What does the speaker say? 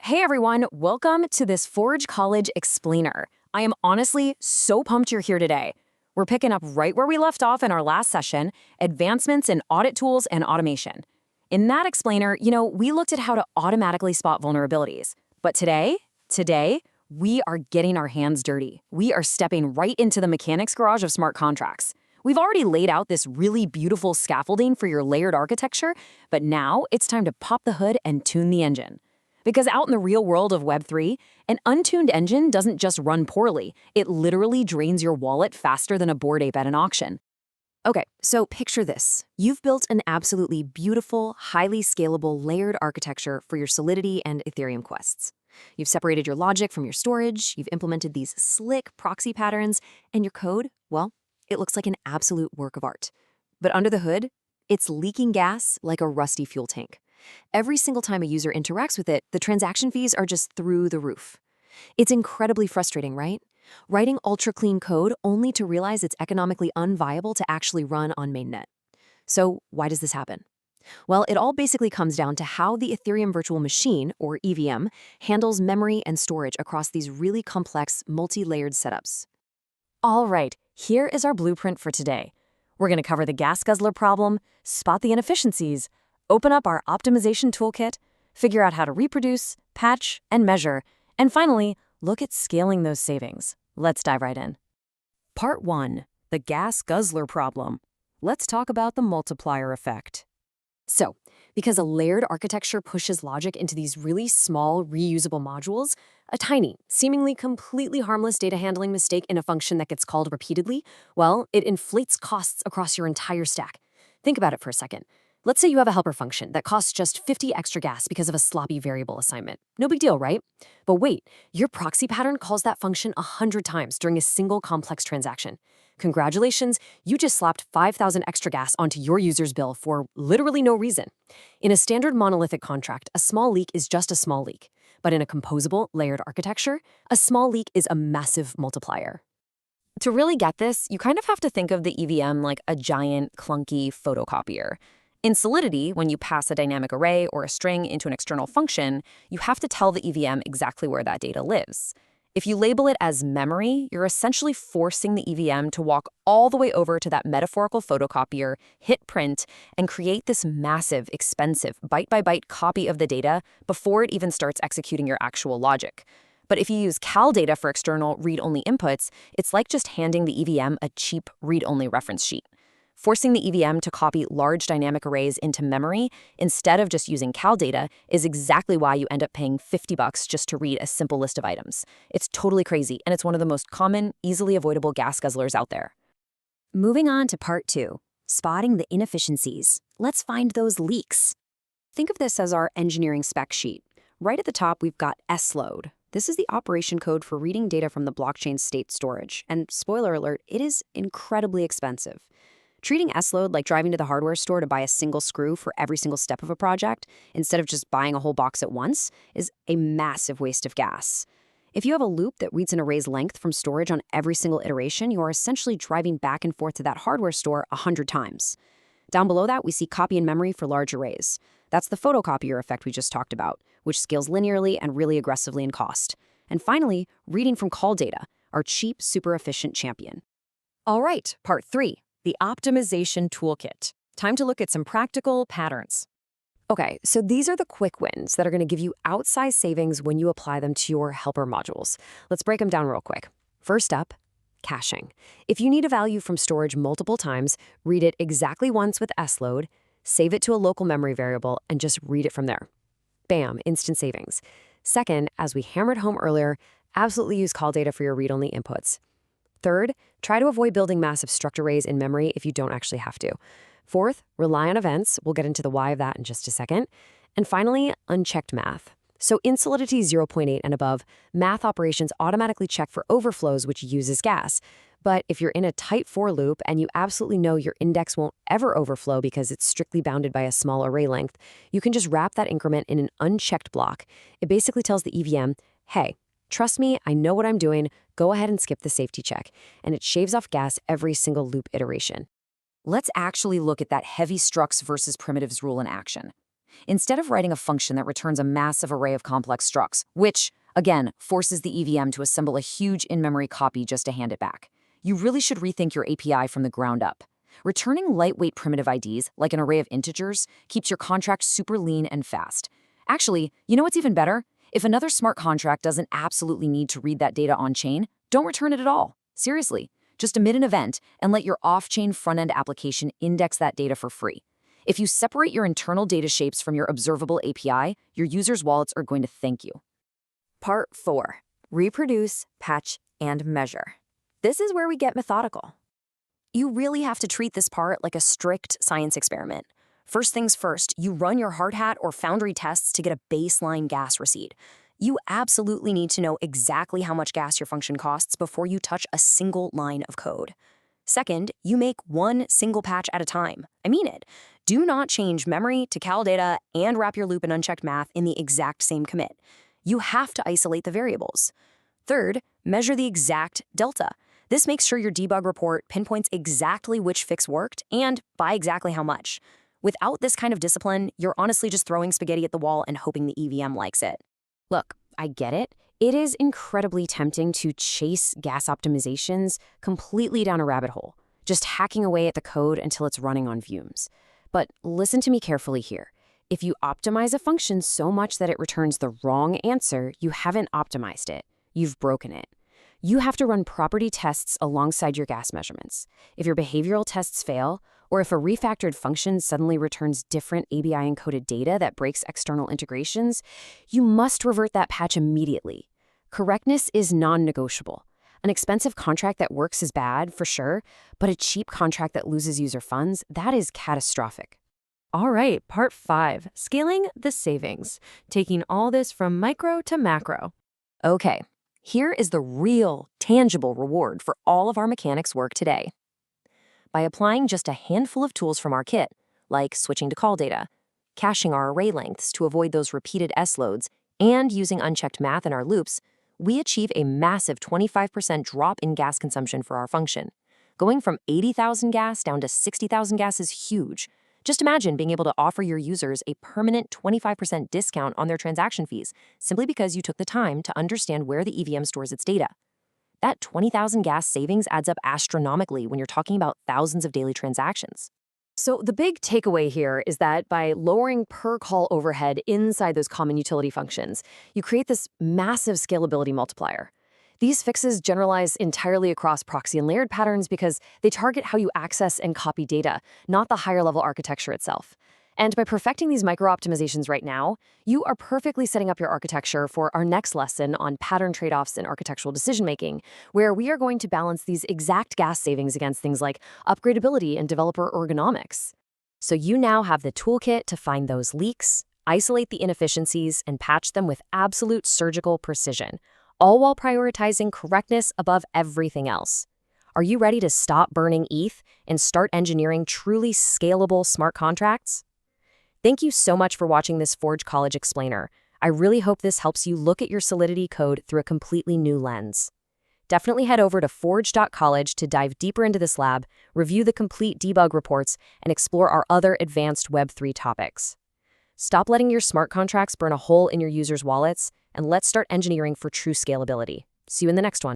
Hey everyone, welcome to this Forge College Explainer. I am honestly so pumped you're here today. We're picking up right where we left off in our last session, advancements in audit tools and automation. In that explainer, we looked at how to automatically spot vulnerabilities. But today, we are getting our hands dirty. We are stepping right into the mechanics garage of smart contracts. We've already laid out this really beautiful scaffolding for your layered architecture, but now it's time to pop the hood and tune the engine. Because out in the real world of Web3, an untuned engine doesn't just run poorly, it literally drains your wallet faster than a Bored Ape at an auction. Okay, so picture this. You've built an absolutely beautiful, highly scalable layered architecture for your Solidity and Ethereum quests. You've separated your logic from your storage, you've implemented these slick proxy patterns, and your code, well, it looks like an absolute work of art. But under the hood, it's leaking gas like a rusty fuel tank. Every single time a user interacts with it, the transaction fees are just through the roof. It's incredibly frustrating, right? Writing ultra-clean code only to realize it's economically unviable to actually run on mainnet. So why does this happen? Well, it all basically comes down to how the Ethereum virtual machine, or EVM, handles memory and storage across these really complex, multi-layered setups. All right, here is our blueprint for today. We're going to cover the gas guzzler problem, spot the inefficiencies, open up our optimization toolkit, figure out how to reproduce, patch, and measure, and finally, look at scaling those savings. Let's dive right in. Part 1. The gas guzzler problem. Let's talk about the multiplier effect. So, because a layered architecture pushes logic into these really small, reusable modules, a tiny, seemingly completely harmless data handling mistake in a function that gets called repeatedly, well, it inflates costs across your entire stack. Think about it for a second. Let's say you have a helper function that costs just 50 extra gas because of a sloppy variable assignment. No big deal, right? But wait, your proxy pattern calls that function 100 times during a single complex transaction. Congratulations, you just slapped 5,000 extra gas onto your user's bill for literally no reason. In a standard monolithic contract, a small leak is just a small leak. But in a composable, layered architecture, a small leak is a massive multiplier. To really get this, you kind of have to think of the EVM like a giant, clunky photocopier. In Solidity, when you pass a dynamic array or a string into an external function, you have to tell the EVM exactly where that data lives. If you label it as memory, you're essentially forcing the EVM to walk all the way over to that metaphorical photocopier, hit print, and create this massive, expensive, byte-by-byte copy of the data before it even starts executing your actual logic. But if you use calldata for external read-only inputs, it's like just handing the EVM a cheap read-only reference sheet. Forcing the EVM to copy large dynamic arrays into memory instead of just using calldata is exactly why you end up paying $50 just to read a simple list of items. It's totally crazy, and it's one of the most common, easily avoidable gas guzzlers out there. Moving on to part 2, spotting the inefficiencies. Let's find those leaks. Think of this as our engineering spec sheet. Right at the top, we've got SLOAD. This is the operation code for reading data from the blockchain state storage, and spoiler alert, it is incredibly expensive. Treating SLOAD like driving to the hardware store to buy a single screw for every single step of a project, instead of just buying a whole box at once, is a massive waste of gas. If you have a loop that reads an array's length from storage on every single iteration, you are essentially driving back and forth to that hardware store 100 times. Down below that, we see copy in memory for large arrays. That's the photocopier effect we just talked about, which scales linearly and really aggressively in cost. And finally, reading from calldata, our cheap, super efficient champion. All right, part 3. The optimization toolkit. Time to look at some practical patterns. Okay, so these are the quick wins that are going to give you outsized savings when you apply them to your helper modules. Let's break them down real quick. First up, caching. If you need a value from storage multiple times, read it exactly once with SLOAD, save it to a local memory variable, and just read it from there. Bam, instant savings. Second, as we hammered home earlier, absolutely use calldata for your read-only inputs. Third, try to avoid building massive struct arrays in memory if you don't actually have to. Fourth, rely on events. We'll get into the why of that in just a second. And finally, unchecked math. So in Solidity 0.8 and above, math operations automatically check for overflows, which uses gas. But if you're in a tight for loop and you absolutely know your index won't ever overflow because it's strictly bounded by a small array length, you can just wrap that increment in an unchecked block. It basically tells the EVM, hey, trust me, I know what I'm doing. Go ahead and skip the safety check. And it shaves off gas every single loop iteration. Let's actually look at that heavy structs versus primitives rule in action. instead of writing a function that returns a massive array of complex structs, which, again, forces the EVM to assemble a huge in-memory copy just to hand it back. You really should rethink your API from the ground up. Returning lightweight primitive IDs, like an array of integers, keeps your contract super lean and fast. Actually, you know what's even better? If another smart contract doesn't absolutely need to read that data on-chain, don't return it at all. Seriously, just emit an event and let your off-chain front-end application index that data for free. If you separate your internal data shapes from your observable API, your users' wallets are going to thank you. Part 4. Reproduce, patch, and measure. This is where we get methodical. You really have to treat this part like a strict science experiment. First things first, you run your Hardhat or Foundry tests to get a baseline gas receipt. You absolutely need to know exactly how much gas your function costs before you touch a single line of code. Second, you make one single patch at a time. I mean it. Do not change memory to calldata and wrap your loop in unchecked math in the exact same commit. You have to isolate the variables. Third, measure the exact delta. This makes sure your debug report pinpoints exactly which fix worked and by exactly how much. Without this kind of discipline, you're honestly just throwing spaghetti at the wall and hoping the EVM likes it. Look, I get it. It is incredibly tempting to chase gas optimizations completely down a rabbit hole, just hacking away at the code until it's running on fumes. But listen to me carefully here. If you optimize a function so much that it returns the wrong answer, you haven't optimized it. You've broken it. You have to run property tests alongside your gas measurements. If your behavioral tests fail, or if a refactored function suddenly returns different ABI-encoded data that breaks external integrations, you must revert that patch immediately. Correctness is non-negotiable. An expensive contract that works is bad, for sure, but a cheap contract that loses user funds, that is catastrophic. All right, part 5, scaling the savings, taking all this from micro to macro. Okay, here is the real, tangible reward for all of our mechanics work today. By applying just a handful of tools from our kit, like switching to calldata, caching our array lengths to avoid those repeated SLOADs, and using unchecked math in our loops, we achieve a massive 25% drop in gas consumption for our function. Going from 80,000 gas down to 60,000 gas is huge. Just imagine being able to offer your users a permanent 25% discount on their transaction fees simply because you took the time to understand where the EVM stores its data. That 20,000 gas savings adds up astronomically when you're talking about thousands of daily transactions. So the big takeaway here is that by lowering per call overhead inside those common utility functions, you create this massive scalability multiplier. These fixes generalize entirely across proxy and layered patterns because they target how you access and copy data, not the higher-level architecture itself. And by perfecting these micro-optimizations right now, you are perfectly setting up your architecture for our next lesson on pattern trade-offs in architectural decision-making, where we are going to balance these exact gas savings against things like upgradability and developer ergonomics. So you now have the toolkit to find those leaks, isolate the inefficiencies, and patch them with absolute surgical precision, all while prioritizing correctness above everything else. Are you ready to stop burning ETH and start engineering truly scalable smart contracts? Thank you so much for watching this Forge College Explainer. I really hope this helps you look at your Solidity code through a completely new lens. Definitely head over to forge.college to dive deeper into this lab, review the complete debug reports, and explore our other advanced Web3 topics. Stop letting your smart contracts burn a hole in your users' wallets, and let's start engineering for true scalability. See you in the next one.